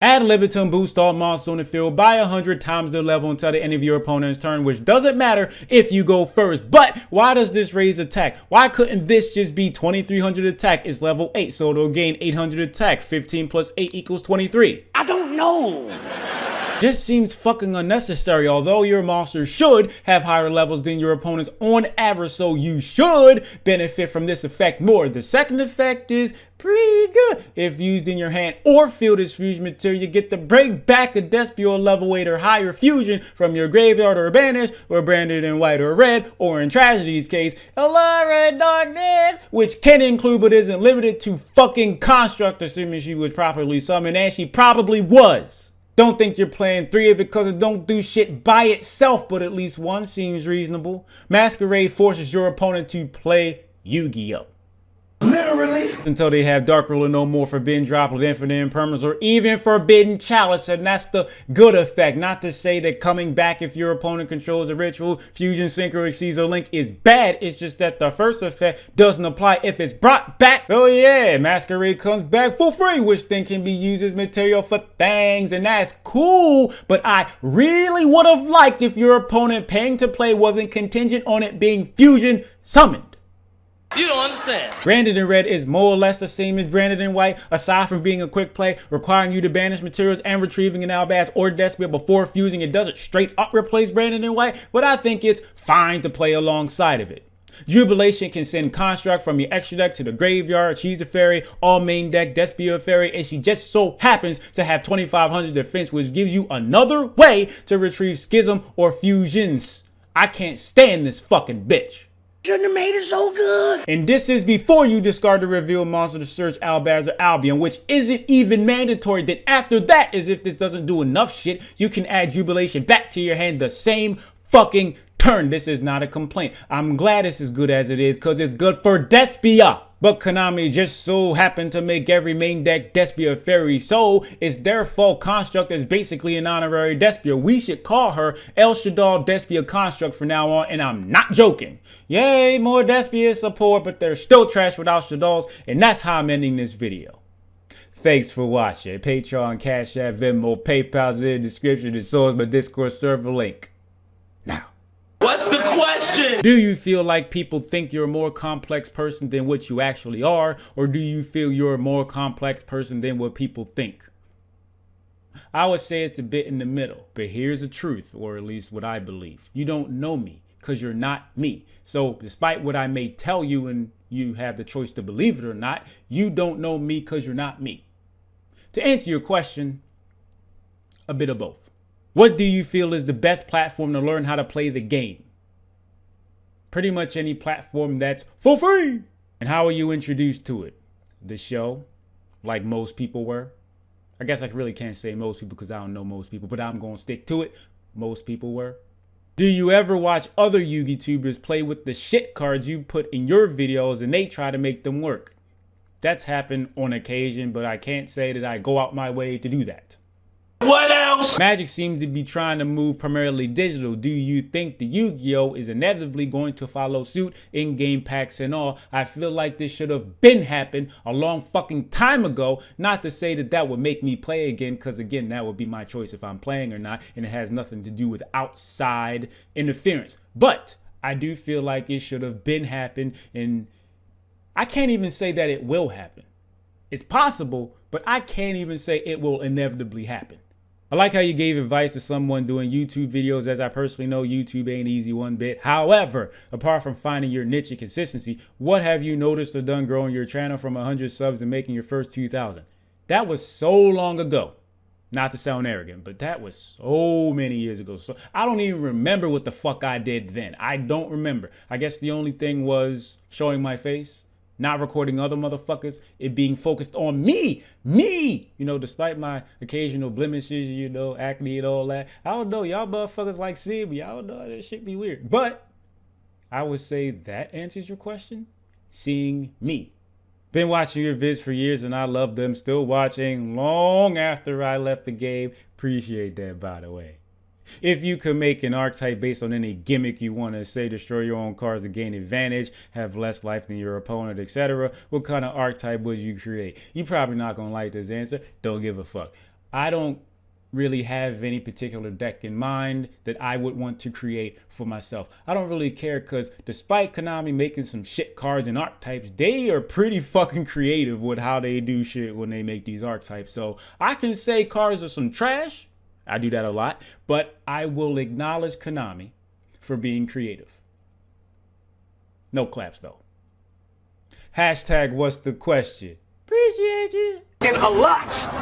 Ad libitum boost all monsters on the field by 100 times their level until the end of your opponent's turn, which doesn't matter if you go first. But why does this raise attack? Why couldn't this just be 2300 attack? It's level 8, so it'll gain 800 attack. 15 plus 8 equals 23. I don't know. Just seems fucking unnecessary, although your monster should have higher levels than your opponents on average, so you should benefit from this effect more. The second effect is pretty good. If used in your hand or field as fusion material, you get to break back a Despia level 8 or higher fusion from your graveyard or banish, or branded in white or red, or in Tragedy's case, Honorary Darkness, which can include but isn't limited to fucking Construct, assuming she was properly summoned, and she probably was. Don't think you're playing 3 of it because it don't do shit by itself, but at least one seems reasonable. Masquerade forces your opponent to play Yu-Gi-Oh! Literally. Until they have Dark Ruler, no more Forbidden Droplet, Infinite Impermanence, or even Forbidden Chalice, and that's the good effect. Not to say that coming back if your opponent controls a ritual, fusion, synchro, exceeds, or link is bad. It's just that the first effect doesn't apply if it's brought back. Oh yeah, Masquerade comes back for free, which then can be used as material for things, and that's cool. But I really would have liked if your opponent paying to play wasn't contingent on it being fusion summoned. You don't understand. Branded in red is more or less the same as branded in white, aside from being a quick play, requiring you to banish materials and retrieving an Albaz or Despia before fusing. It doesn't straight up replace branded in white, but I think it's fine to play alongside of it. Jubilation can send Construct from your extra deck to the graveyard. She's a fairy, all main deck, Despia a fairy, and she just so happens to have 2500 defense, which gives you another way to retrieve Schism or fusions. I can't stand this fucking bitch. Shouldn't have made it so good. And this is before you discard the reveal monster to search Albaz or Albion, which isn't even mandatory. Then after that, as if this doesn't do enough shit, you can add Jubilation back to your hand the same fucking turn. This is not a complaint. I'm glad it's as good as it is because it's good for Despia. But Konami just so happened to make every main deck Despia fairy, so it's their fault Construct is basically an honorary Despia. We should call her El Shaddoll Despia Construct from now on, and I'm not joking. Yay, more Despia support, but they're still trash without Shaddolls, and that's how I'm ending this video. Thanks for watching. Patreon, Cashapp, Venmo, PayPal's in the description, and so is my Discord server link. Now. What's the question? Do you feel like people think you're a more complex person than what you actually are? Or do you feel you're a more complex person than what people think? I would say it's a bit in the middle, but here's the truth, or at least what I believe. You don't know me because you're not me. So despite what I may tell you and you have the choice to believe it or not, you don't know me because you're not me. To answer your question, a bit of both. What do you feel is the best platform to learn how to play the game? Pretty much any platform that's for free. And how are you introduced to it? The show, like most people were. I guess I really can't say most people because I don't know most people, but I'm going to stick to it. Most people were. Do you ever watch other Yu-Gi tubers play with the shit cards you put in your videos and they try to make them work? That's happened on occasion, but I can't say that I go out my way to do that. What else? Magic seems to be trying to move primarily digital. Do you think the Yu-Gi-Oh! Is inevitably going to follow suit in game packs and all? I feel like this should have been happened a long fucking time ago. Not to say that that would make me play again, because again, that would be my choice if I'm playing or not, and it has nothing to do with outside interference. But I do feel like it should have been happened, and I can't even say that it will happen. It's possible, but I can't even say it will inevitably happen. I like how you gave advice to someone doing YouTube videos, as I personally know YouTube ain't easy one bit. However, apart from finding your niche and consistency, what have you noticed or done growing your channel from 100 subs and making your first 2,000? That was so long ago. Not to sound arrogant, but that was so many years ago. So I don't even remember what the fuck I did then. I don't remember. I guess the only thing was showing my face. Not recording other motherfuckers, it being focused on me, you know, despite my occasional blemishes, you know, acne and all that. I don't know, y'all motherfuckers like seeing me. I don't know, that shit be weird. But I would say that answers your question. Seeing me. Been watching your vids for years and I love them. Still watching long after I left the game. Appreciate that, by the way. If you could make an archetype based on any gimmick you want to say, destroy your own cards to gain advantage, have less life than your opponent, etc., what kind of archetype would you create? You're probably not going to like this answer. Don't give a fuck. I don't really have any particular deck in mind that I would want to create for myself. I don't really care because despite Konami making some shit cards and archetypes, they are pretty fucking creative with how they do shit when they make these archetypes. So I can say cards are some trash. I do that a lot, but I will acknowledge Konami for being creative. No claps though. Hashtag what's the question? Appreciate you. And a lot.